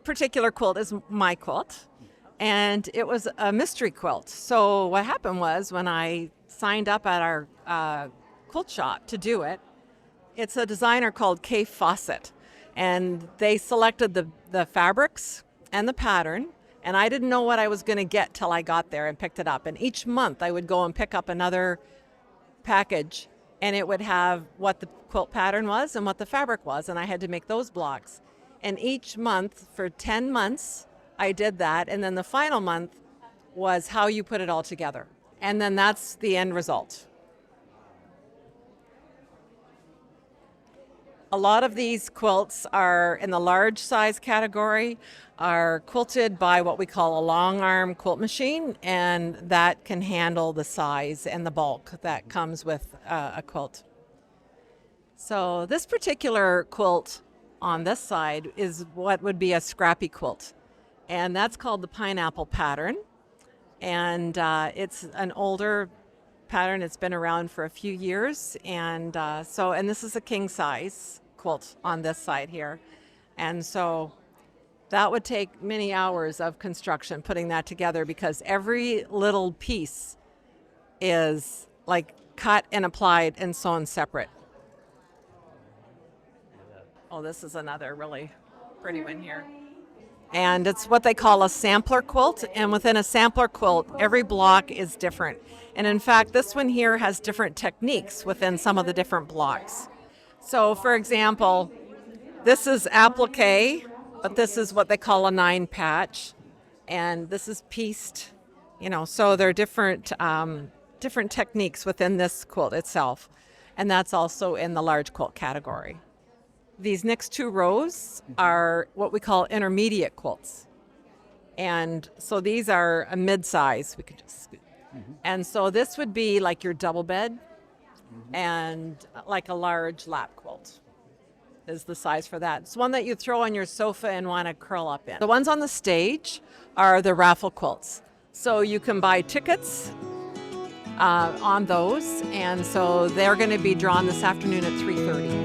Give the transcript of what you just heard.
Particular quilt is my quilt, and it was a mystery quilt. So what happened was when I signed up at our quilt shop to do it, it's a designer called Kay Fawcett, and they selected the fabrics and the pattern, and I didn't know what I was going to get till I got there and picked it up. And each month I would go and pick up another package, and it would have what the quilt pattern was and what the fabric was, and I had to make those blocks. And each month for 10 months, I did that. And then the final month was how you put it all together. And then that's the end result. A lot of these quilts are in the large size category, are quilted by what we call a long arm quilt machine, and that can handle the size and the bulk that comes with a quilt. So this particular quilt on this side is what would be a scrappy quilt, and that's called the pineapple pattern, and it's an older pattern. It's been around for a few years, and this is a king size quilt on this side here, and so that would take many hours of construction putting that together, because every little piece is like cut and applied and sewn separate. Oh, this is another really pretty one here. And it's what they call a sampler quilt. And within a sampler quilt, every block is different. And in fact, this one here has different techniques within some of the different blocks. So for example, this is applique, but this is what they call a 9 patch. And this is pieced, so there are different techniques within this quilt itself. And that's also in the large quilt category. These next 2 rows are what we call intermediate quilts. And so these are a mid-size. We could just scoot. And so this would be like your double bed and like a large lap quilt is the size for that. It's one that you throw on your sofa and want to curl up in. The ones on the stage are the raffle quilts. So you can buy tickets on those. And so they're going to be drawn this afternoon at 3:30.